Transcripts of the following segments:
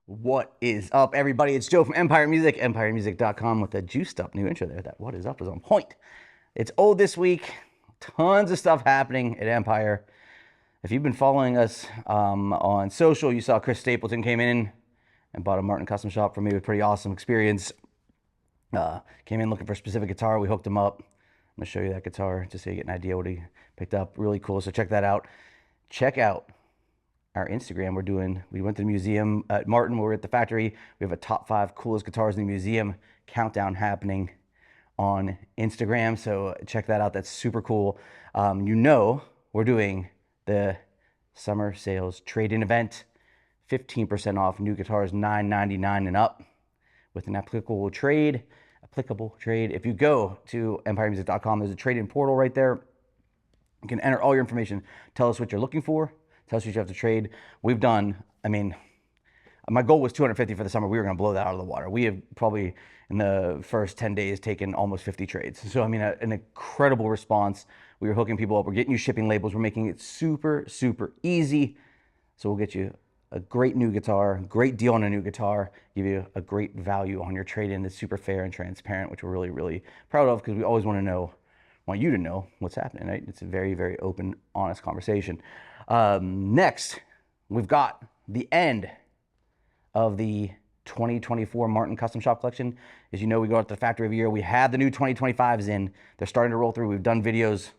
What is up, everybody? It's Joe from Empire Music, empiremusic.com, with a juiced up new intro there. That what is up is on point. It's old this week. Tons of stuff happening at Empire. If you've been following us on social, you saw Chris Stapleton came in and bought a Martin custom shop for me. It was a pretty awesome experience. Came in looking for a specific guitar. We hooked him up. I'm going to show you that guitar just so you get an idea what he picked up. Really cool. So check that out. Check out our Instagram. We went to the museum at Martin. We're at the factory. We have a top 5 coolest guitars in the museum countdown happening on Instagram. So check that out. That's super cool. We're doing the summer sales trade-in event. 15% off new guitars, $9.99 and up, with an applicable trade. If you go to empiremusic.com, there's a trade-in portal right there. You can enter all your information. Tell us what you're looking for. Tell us what you have to trade. We've done, my goal was 250 for the summer. We were going to blow that out of the water. We have probably, in the first 10 days, taken almost 50 trades. So, an incredible response. We were hooking people up. We're getting you shipping labels. We're making it super, super easy. So we'll get you a great new guitar, great deal on a new guitar, give you a great value on your trade-in. It's super fair and transparent, which we're really, really proud of, because we always want you to know what's happening, right? It's a very, very open, honest conversation. Next, we've got the end of the 2024 Martin Custom Shop Collection. As you know, we go out to the factory every year. We have the new 2025s in. They're starting to roll through. We've done videos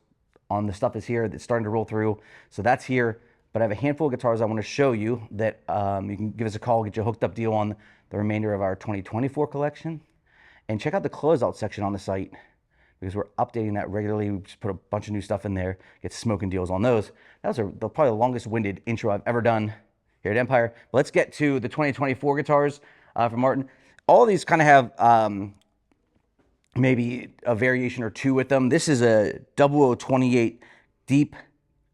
on the stuff that's here that's starting to roll through. So that's here. But I have a handful of guitars I want to show you that you can give us a call, get you a hooked up deal on the remainder of our 2024 collection. And check out the closeout section on the site, because we're updating that regularly. We just put a bunch of new stuff in there, get smoking deals on those. That was probably the longest winded intro I've ever done here at Empire. But let's get to the 2024 guitars from Martin. All of these kind of have maybe a variation or two with them. This is a 0028 deep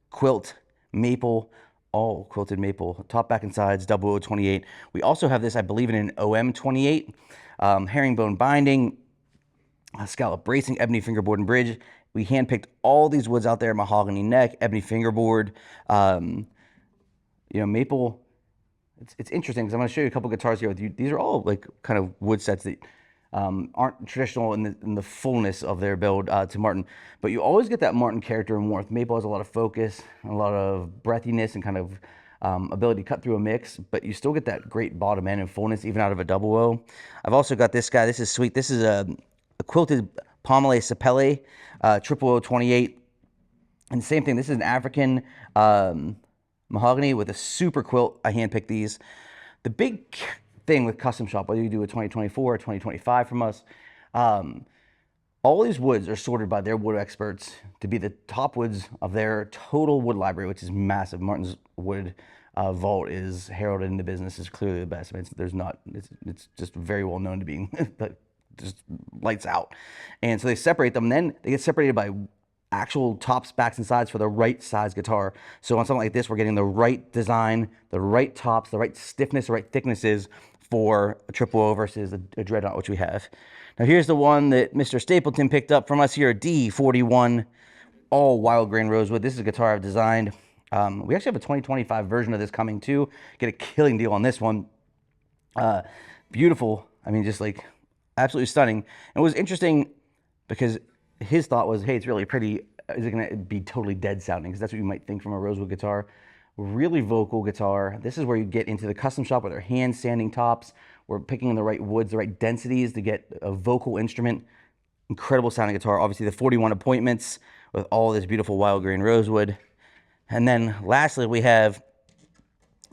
quilt maple, all quilted maple, top, back, and sides, 0028. We also have this, I believe, in an OM28, herringbone binding, scallop bracing, ebony fingerboard and bridge. We handpicked all these woods out there: mahogany neck, ebony fingerboard, maple. It's interesting because I'm going to show you a couple guitars here with you. These are all like kind of wood sets that aren't traditional in the fullness of their build to Martin, but you always get that Martin character and warmth. Maple has a lot of focus, a lot of breathiness, and kind of ability to cut through a mix, but you still get that great bottom end and fullness even out of a 00. I've also got this guy. This is sweet. This is a quilted POMMELE SAPELE 0028, and same thing. This is an African mahogany with a super quilt. I handpicked these. The big thing with custom shop, whether you do a 2024 or 2025 from us, all these woods are sorted by their wood experts to be the top woods of their total wood library, which is massive. Martin's wood vault is heralded in the business as clearly the best. It's just very well known to being just lights out. And so they separate them, and then they get separated by actual tops, backs, and sides for the right size guitar. So on something like this, we're getting the right design, the right tops, the right stiffness, the right thicknesses for a 00 versus a Dreadnought, which we have. Now here's the one that Mr. Stapleton picked up from us here, a D41, all wild grain rosewood. This is a guitar I've designed. We actually have a 2025 version of this coming too. Get a killing deal on this one. Beautiful. Just like absolutely stunning. And it was interesting because his thought was, hey, it's really pretty. Is it going to be totally dead sounding? Because that's what you might think from a rosewood guitar. Really vocal guitar. This is where you get into the custom shop with our hand sanding tops. We're picking the right woods, the right densities to get a vocal instrument. Incredible sounding guitar. Obviously the 41 appointments with all this beautiful wild grain rosewood. And then lastly, we have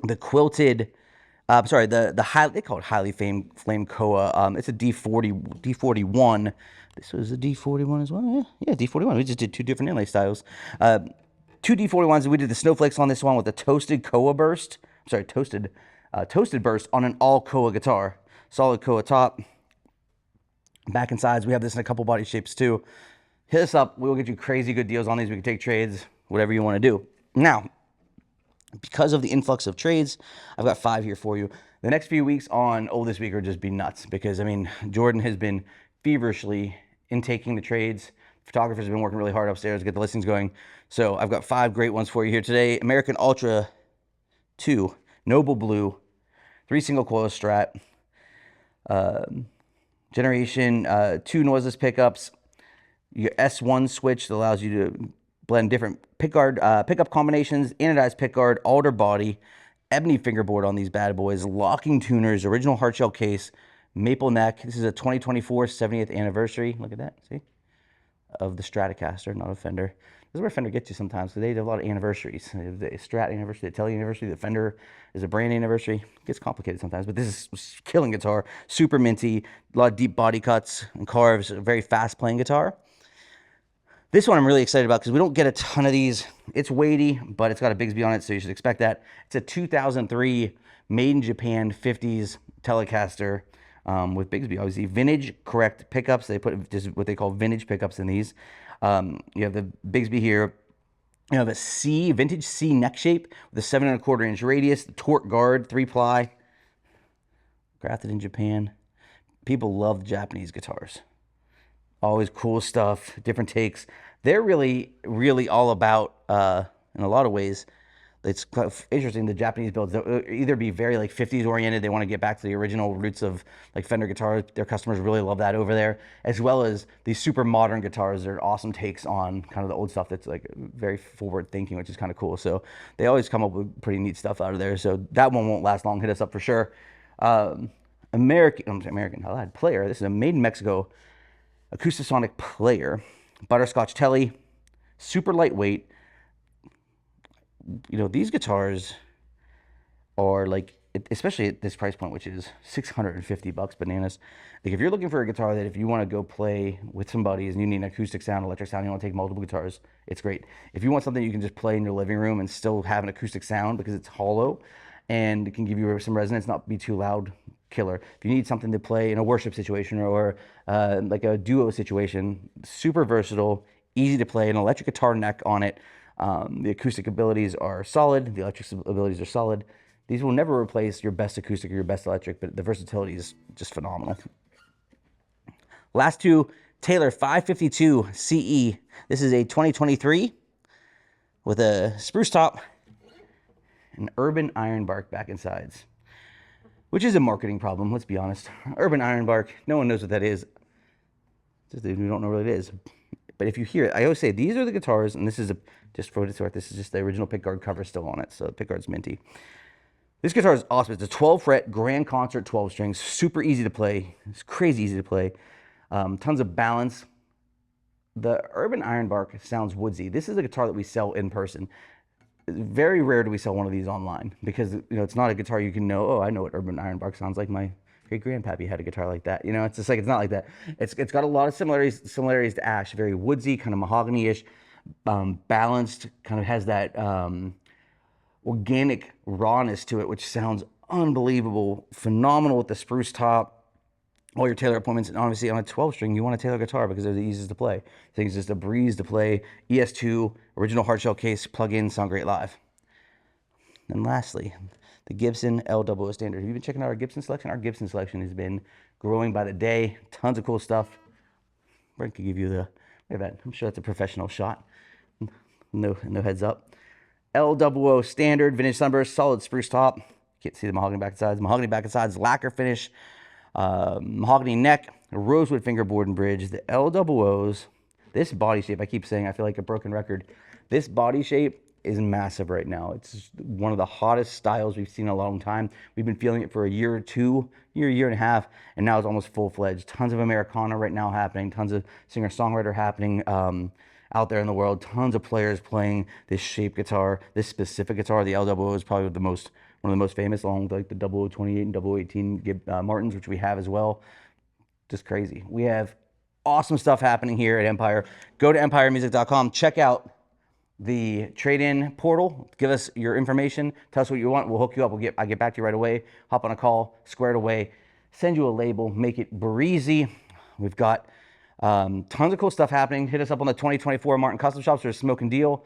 the quilted, they call it highly flame koa. It's a D41. This was a D41 as well. Yeah, D41. We just did 2 different inlay styles. 2 D41s. We did the snowflakes on this one with a toasted koa burst. Toasted burst on an all koa guitar. Solid koa top, back and sides. We have this in a couple body shapes too. Hit us up. We will get you crazy good deals on these. We can take trades, whatever you want to do. Now, because of the influx of trades, I've got 5 here for you. The next few weeks on This Week are just be nuts, because Jordan has been feverishly intaking the trades. Photographers have been working really hard upstairs to get the listings going. So I've got 5 great ones for you here today. American Ultra 2, Noble Blue, 3 single coil Strat, generation 2 noiseless pickups, your S1 switch that allows you to blend different pickup combinations, anodized pickguard, alder body, ebony fingerboard on these bad boys, locking tuners, original hardshell case, maple neck. This is a 2024 70th anniversary. Look at that, see? Of the Stratocaster, not a Fender. This is where Fender gets you sometimes, because they have a lot of anniversaries. The Strat anniversary, the Tele anniversary, the Fender is a brand anniversary. It gets complicated sometimes, but this is killing guitar. Super minty, a lot of deep body cuts and carves, a very fast playing guitar. This one I'm really excited about because we don't get a ton of these. It's weighty, but it's got a Bigsby on it, so you should expect that. It's a 2003 made in Japan 50s Telecaster with Bigsby. Obviously, vintage correct pickups. They put just what they call vintage pickups in these. You have the Bigsby here. You have a vintage C neck shape with a 7 1/4 inch radius, the torque guard, 3-ply. Crafted in Japan. People love Japanese guitars. Always cool stuff, different takes. They're really, really all about, in a lot of ways, it's interesting, the Japanese builds, they'll either be very like 50s oriented, they want to get back to the original roots of like Fender guitars. Their customers really love that over there, as well as these super modern guitars. They're awesome takes on kind of the old stuff that's like very forward thinking, which is kind of cool. So they always come up with pretty neat stuff out of there. So that one won't last long. Hit us up for sure. American player. This is a made in Mexico ACOUSTASONIC player, butterscotch Tele, super lightweight. You know, these guitars are like, especially at this price point, which is $650 bananas. Like if you're looking for a guitar that if you want to go play with some buddies and you need an acoustic sound, electric sound, you want to take multiple guitars, it's great. If you want something you can just play in your living room and still have an acoustic sound because it's hollow and it can give you some resonance, not be too loud, killer. If you need something to play in a worship situation or like a duo situation, super versatile, easy to play, an electric guitar neck on it. The acoustic abilities are solid. The electric abilities are solid. These will never replace your best acoustic or your best electric, but the versatility is just phenomenal. Last two, Taylor 552 CE. This is a 2023 with a spruce top and urban ironbark back and sides, which is a marketing problem, let's be honest. Urban ironbark, no one knows what that is. Just we don't know what it is. But if you hear it, I always say these are the guitars, and this is just for what it's worth, this is just the original pickguard cover still on it, so the pickguard's minty. This guitar is awesome. It's a 12 fret grand concert 12 strings, super easy to play. It's crazy easy to play. Tons of balance. The Urban Ironbark sounds woodsy. This is a guitar that we sell in person. Very rare do we sell one of these online because, you know, it's not a guitar you can know, oh, I know what Urban Ironbark sounds like. My great grandpappy had a guitar like that. You know, it's just like, it's not like that. It's got a lot of similarities to Ash. Very woodsy, kind of mahogany-ish, balanced, kind of has that organic rawness to it, which sounds unbelievable. Phenomenal with the spruce top. All your Taylor appointments, and obviously on a 12 string, you want a Taylor guitar because they're the easiest to play. I think it's just a breeze to play. ES2, original hardshell case, plug-in, sound great live. And lastly, the Gibson L-00 standard. Have you been checking out our Gibson selection? Our Gibson selection has been growing by the day. Tons of cool stuff. Brent could give you the, look at that. I'm sure that's a professional shot. No heads up. L-00 standard, vintage sunburst, solid spruce top. Can't see the mahogany back and sides. Mahogany back and sides, lacquer finish. Mahogany neck, rosewood fingerboard and bridge. The L-00s, this body shape, I keep saying, I feel like a broken record. This body shape is massive right now. It's one of the hottest styles we've seen in a long time. We've been feeling it for a year or two, year and a half, and now it's almost full-fledged. Tons of Americana right now happening, tons of singer-songwriter happening out there in the world. Tons of players playing this shape guitar, this specific guitar. The L-00 is probably one of the most famous, along with like the 0028 and 0018 Martins, which we have as well. Just crazy. We have awesome stuff happening here at Empire. Go to empiremusic.com. Check out the trade-in portal. Give us your information. Tell us what you want. We'll hook you up. I'll get back to you right away. Hop on a call, square it away, send you a label, make it breezy. We've got tons of cool stuff happening. Hit us up on the 2024 Martin Custom Shops. There's a smoking deal.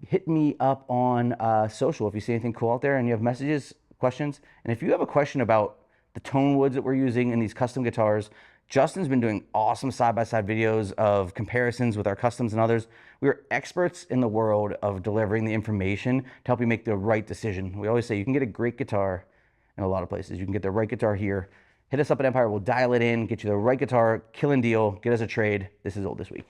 Hit me up on social if you see anything cool out there and you have messages, questions. And if you have a question about the tone woods that we're using in these custom guitars, Justin's been doing awesome side-by-side videos of comparisons with our customs and others. We're experts in the world of delivering the information to help you make the right decision. We always say you can get a great guitar in a lot of places. You can get the right guitar here. Hit us up at Empire. We'll dial it in, get you the right guitar, killing deal, get us a trade. This is Old This Week.